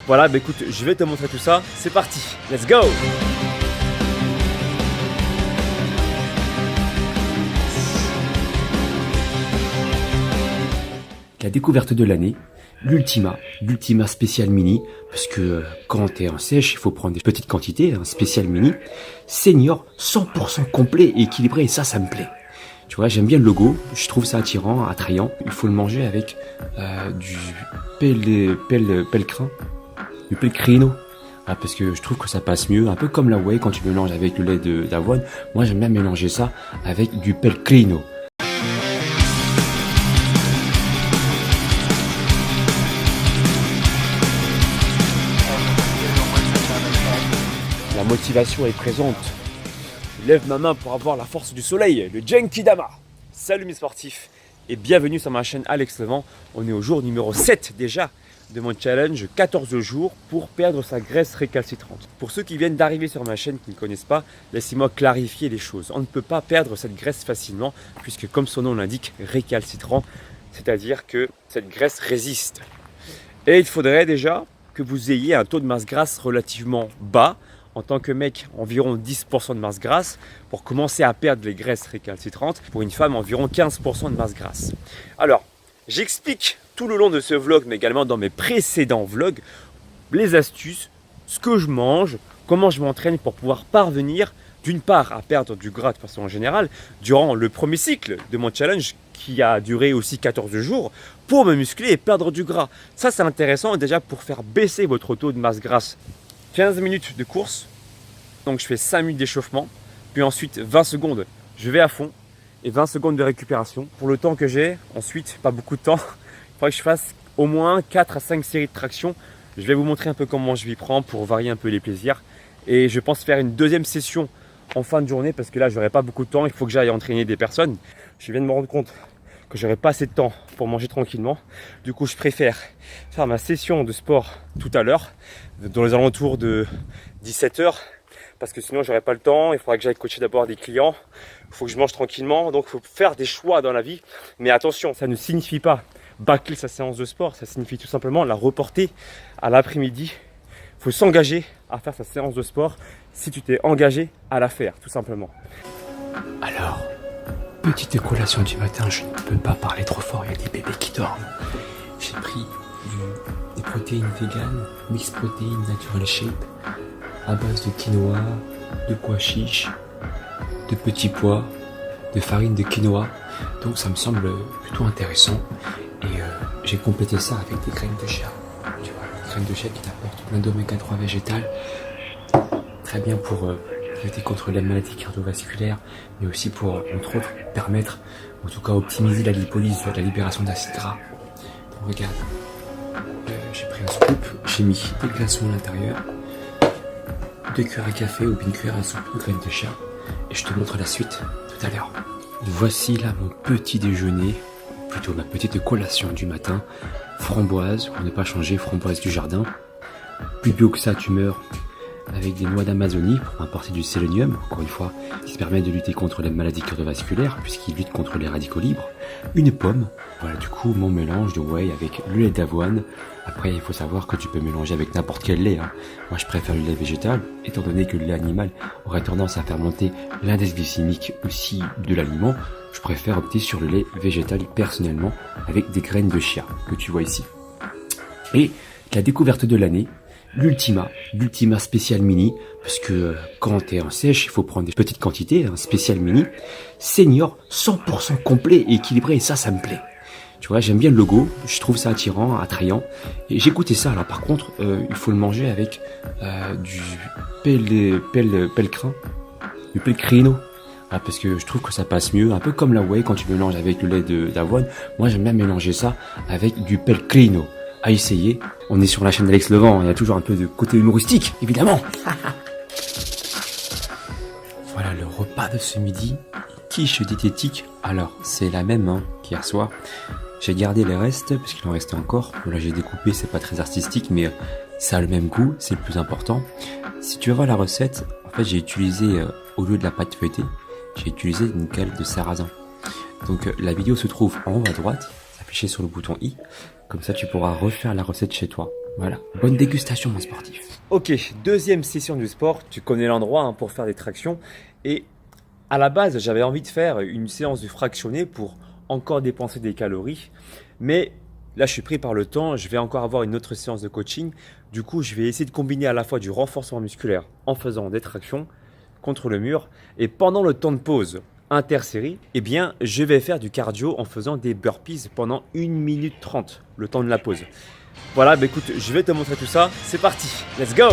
Voilà, bah écoute, je vais te montrer tout ça. C'est parti, let's go! La découverte de l'année, l'Ultima Special Mini, parce que quand t'es en sèche, il faut prendre des petites quantités, un Special Mini, senior, 100% complet et équilibré, et ça me plaît. Tu vois, j'aime bien le logo, je trouve ça attirant, attrayant. Il faut le manger avec du pellegrino, parce que je trouve que ça passe mieux, un peu comme la whey quand tu mélanges avec le lait d'avoine. Moi, j'aime bien mélanger ça avec du pellegrino. La motivation est présente. Je lève ma main pour avoir la force du soleil, le Genkidama. Salut mes sportifs et bienvenue sur ma chaîne Alex Levent. On est au jour numéro 7 déjà de mon challenge 14 jours pour perdre sa graisse récalcitrante. Pour ceux qui viennent d'arriver sur ma chaîne qui ne connaissent pas, laissez-moi clarifier les choses. On ne peut pas perdre cette graisse facilement puisque comme son nom l'indique, récalcitrant, c'est-à-dire que cette graisse résiste. Et il faudrait déjà que vous ayez un taux de masse grasse relativement bas. En tant que mec, environ 10% de masse grasse pour commencer à perdre les graisses récalcitrantes. Pour une femme, environ 15% de masse grasse. Alors, j'explique tout le long de ce vlog, mais également dans mes précédents vlogs, les astuces, ce que je mange, comment je m'entraîne pour pouvoir parvenir, d'une part, à perdre du gras de façon générale, durant le premier cycle de mon challenge, qui a duré aussi 14 jours, pour me muscler et perdre du gras. Ça, c'est intéressant déjà pour faire baisser votre taux de masse grasse. 15 minutes de course, donc je fais 5 minutes d'échauffement, puis ensuite 20 secondes, je vais à fond, et 20 secondes de récupération. Pour le temps que j'ai, ensuite, pas beaucoup de temps, il faudrait que je fasse au moins 4 à 5 séries de traction. Je vais vous montrer un peu comment je m'y prends pour varier un peu les plaisirs. Et je pense faire une deuxième session en fin de journée, parce que là, j'aurai pas beaucoup de temps, il faut que j'aille entraîner des personnes. Je viens de me rendre compte que j'aurai pas assez de temps pour manger tranquillement. Du coup, je préfère faire ma session de sport tout à l'heure, dans les alentours de 17h, parce que sinon j'aurai pas le temps. Il faudra que j'aille coacher d'abord des clients, il faut que je mange tranquillement, donc il faut faire des choix dans la vie. Mais attention, ça ne signifie pas bâcler sa séance de sport, ça signifie tout simplement la reporter à l'après-midi. Il faut s'engager à faire sa séance de sport si tu t'es engagé à la faire, tout simplement. Alors, petite collation du matin, je ne peux pas parler trop fort, il y a des bébés qui dorment. J'ai pris des protéines véganes, mix protéines natural shape, à base de quinoa, de pois chiches, de petits pois, de farine de quinoa. Donc ça me semble plutôt intéressant. Et j'ai complété ça avec des graines de chia. Tu vois, des graines de chia qui t'apportent plein d'oméga 3 végétales. Très bien pour lutter contre les maladies cardiovasculaires, mais aussi pour, entre autres, permettre, en tout cas optimiser la lipolyse, la libération d'acides gras. Donc regarde, j'ai pris un scoop, j'ai mis des glaçons à l'intérieur, 2 cuillères à café ou une cuillère à soupe de graines de chia, et je te montre la suite tout à l'heure. Voici là mon petit déjeuner, plutôt ma petite collation du matin, framboise, pour ne pas changer, framboise du jardin, plus bio que ça tu meurs, avec des noix d'Amazonie pour apporter du sélénium, encore une fois, qui se permet de lutter contre les maladies cardiovasculaires, puisqu'il lutte contre les radicaux libres, une pomme, voilà du coup mon mélange de whey avec le lait d'avoine. Après il faut savoir que tu peux mélanger avec n'importe quel lait, hein. Moi je préfère le lait végétal, étant donné que le lait animal aurait tendance à faire monter l'indice glycémique aussi de l'aliment, je préfère opter sur le lait végétal personnellement, avec des graines de chia, que tu vois ici. Et la découverte de l'année, l'Ultima Special Mini, parce que quand t'es en sèche, il faut prendre des petites quantités, un Special Mini, senior, 100% complet et équilibré, et ça me plaît. Tu vois, j'aime bien le logo, je trouve ça attirant, attrayant, et j'ai goûté ça. Alors par contre, il faut le manger avec du pellegrino, parce que je trouve que ça passe mieux, un peu comme la whey quand tu mélanges avec le lait d'avoine. Moi j'aime bien mélanger ça avec du pellegrino. À essayer. On est sur la chaîne Alex Levent, il y a toujours un peu de côté humoristique, évidemment. Voilà le repas de ce midi, quiche diététique. Alors, c'est la même qu'hier soir. J'ai gardé les restes, parce qu'il en restait encore. Là, j'ai découpé, c'est pas très artistique, mais ça a le même goût, c'est le plus important. Si tu veux voir la recette, en fait, j'ai utilisé, au lieu de la pâte feuilletée, j'ai utilisé une cale de sarrasin. Donc, la vidéo se trouve en haut à droite, affichée sur le bouton i. Comme ça, tu pourras refaire la recette chez toi. Voilà, bonne dégustation mon sportif. Ok, deuxième session du sport, tu connais l'endroit hein, pour faire des tractions. Et à la base, j'avais envie de faire une séance du fractionné pour encore dépenser des calories. Mais là, je suis pris par le temps, je vais encore avoir une autre séance de coaching. Du coup, je vais essayer de combiner à la fois du renforcement musculaire en faisant des tractions contre le mur. Et pendant le temps de pause intersérie, eh bien, je vais faire du cardio en faisant des burpees pendant 1 minute 30, le temps de la pause. Voilà, bah écoute, je vais te montrer tout ça. C'est parti, let's go!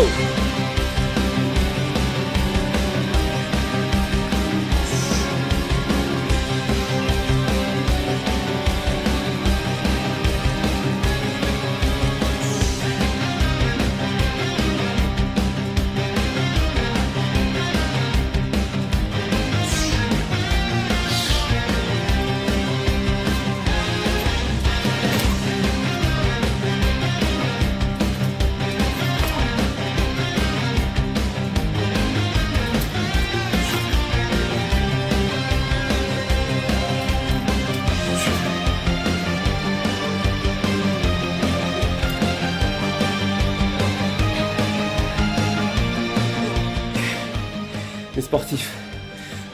Les sportifs,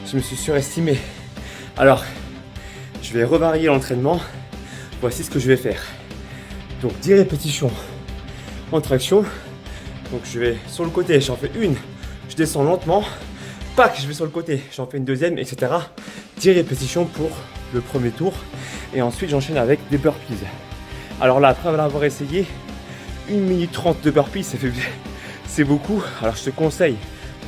je me suis surestimé. Alors, je vais revarier l'entraînement. Voici ce que je vais faire. Donc 10 répétitions en traction. Donc je vais sur le côté, j'en fais une. Je descends lentement. Pac, je vais sur le côté, j'en fais une deuxième, etc. 10 répétitions pour le premier tour. Et ensuite, j'enchaîne avec des burpees. Alors là, après avoir essayé 1 minute 30 de burpees, c'est beaucoup. Alors je te conseille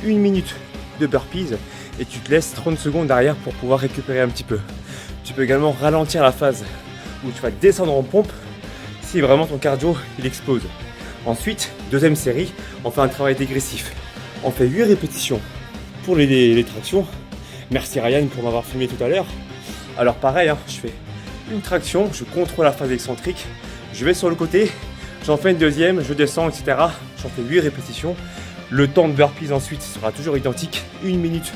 1 minute de burpees et tu te laisses 30 secondes derrière pour pouvoir récupérer un petit peu. Tu peux également ralentir la phase où tu vas descendre en pompe si vraiment ton cardio il explose. Ensuite, deuxième série, on fait un travail dégressif. On fait 8 répétitions pour les tractions. Merci Ryan pour m'avoir filmé tout à l'heure. Alors pareil, hein, je fais une traction, je contrôle la phase excentrique, je vais sur le côté, j'en fais une deuxième, je descends, etc. J'en fais 8 répétitions. Le temps de burpees ensuite sera toujours identique, 1 minute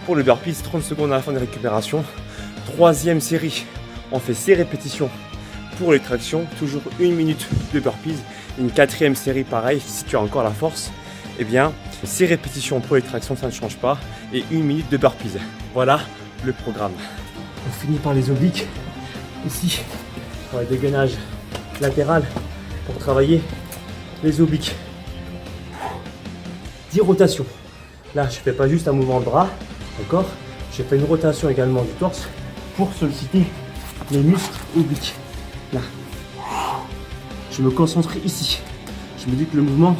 pour le burpees, 30 secondes à la fin de récupération. Troisième série, on fait 6 répétitions pour les tractions, toujours 1 minute de burpees. Une quatrième série pareil, si tu as encore la force, eh bien 6 répétitions pour les tractions, ça ne change pas, et 1 minute de burpees. Voilà le programme. On finit par les obliques, ici, pour le dégainage latéral, pour travailler les obliques. 10 rotations. Là, je ne fais pas juste un mouvement de bras, d'accord? Je fais une rotation également du torse pour solliciter les muscles obliques. Là, je me concentre ici. Je me dis que le mouvement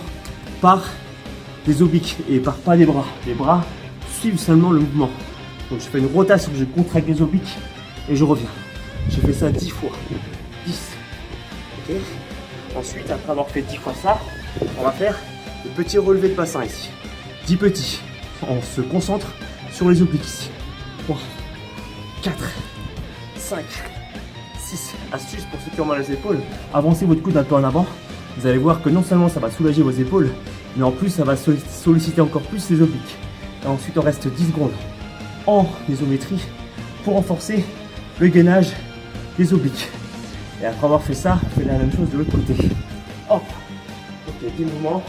part des obliques et part pas des bras. Les bras suivent seulement le mouvement. Donc, je fais une rotation, je contracte les obliques et je reviens. Je fais ça 10 fois. 10. Ok? Ensuite, après avoir fait 10 fois ça, on va faire le petit relevé de bassin ici. 10 petits. On se concentre sur les obliques ici. 3, 4, 5, 6. Astuce pour ceux qui ont mal aux épaules. Avancez votre coude un peu en avant. Vous allez voir que non seulement ça va soulager vos épaules, mais en plus ça va solliciter encore plus les obliques. Et ensuite on reste 10 secondes en isométrie pour renforcer le gainage des obliques. Et après avoir fait ça, on fait la même chose de l'autre côté. Hop. Ok, 10 mouvements.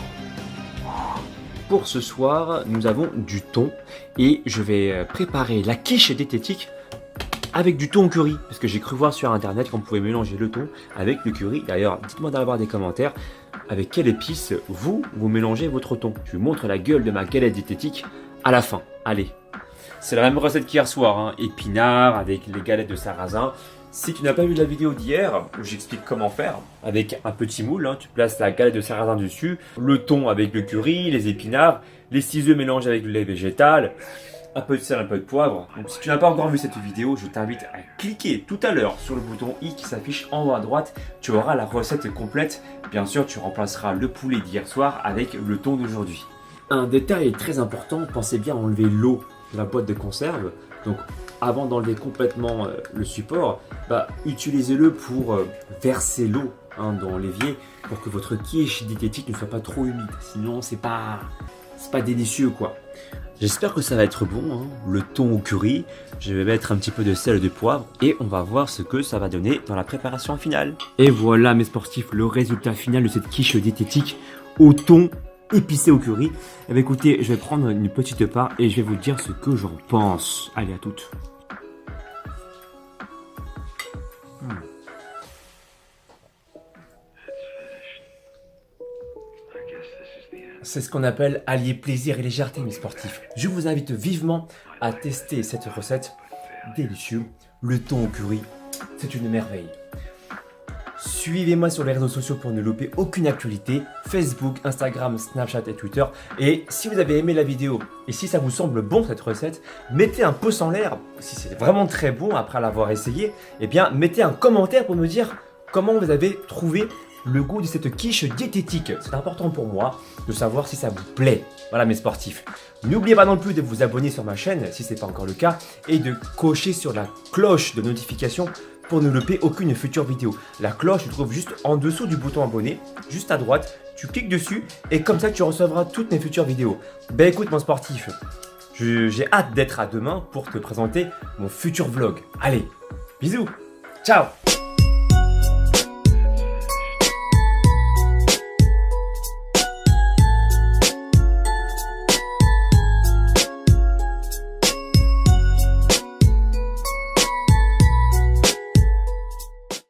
Pour ce soir, nous avons du thon et je vais préparer la quiche diététique avec du thon au curry. Parce que j'ai cru voir sur internet qu'on pouvait mélanger le thon avec le curry. D'ailleurs, dites-moi dans la barre des commentaires avec quelle épice vous mélangez votre thon. Je vous montre la gueule de ma galette diététique à la fin. Allez, c'est la même recette qu'hier soir, hein. Épinards avec les galettes de sarrasin. Si tu n'as pas vu la vidéo d'hier, où j'explique comment faire, avec un petit moule, hein, tu places la galette de sarrasin dessus, le thon avec le curry, les épinards, les 6 œufs mélangés avec le lait végétal, un peu de sel, un peu de poivre. Donc si tu n'as pas encore vu cette vidéo, je t'invite à cliquer tout à l'heure sur le bouton i qui s'affiche en haut à droite. Tu auras la recette complète. Bien sûr, tu remplaceras le poulet d'hier soir avec le thon d'aujourd'hui. Un détail très important, pensez bien à enlever l'eau de la boîte de conserve. Donc avant d'enlever complètement le support, utilisez-le pour verser l'eau dans l'évier pour que votre quiche diététique ne soit pas trop humide. Sinon, c'est pas C'est pas délicieux quoi. J'espère que ça va être bon, hein. Le thon au curry, je vais mettre un petit peu de sel et de poivre et on va voir ce que ça va donner dans la préparation finale. Et voilà mes sportifs, le résultat final de cette quiche diététique au thon épicé au curry. Eh bien écoutez, je vais prendre une petite part et je vais vous dire ce que j'en pense. Allez, à toutes. C'est ce qu'on appelle allier plaisir et légèreté, mes sportifs. Je vous invite vivement à tester cette recette délicieuse. Le thon au curry, c'est une merveille. Suivez-moi sur les réseaux sociaux pour ne louper aucune actualité. Facebook, Instagram, Snapchat et Twitter. Et si vous avez aimé la vidéo et si ça vous semble bon cette recette, mettez un pouce en l'air. Si c'est vraiment très bon après l'avoir essayé, eh bien mettez un commentaire pour me dire comment vous avez trouvé le goût de cette quiche diététique. C'est important pour moi de savoir si ça vous plaît. Voilà mes sportifs. N'oubliez pas non plus de vous abonner sur ma chaîne si ce n'est pas encore le cas et de cocher sur la cloche de notification pour ne louper aucune future vidéo. La cloche se trouve juste en dessous du bouton abonné, juste à droite. Tu cliques dessus et comme ça tu recevras toutes mes futures vidéos. Ben écoute mon sportif, j'ai hâte d'être à demain pour te présenter mon futur vlog. Allez, bisous, ciao.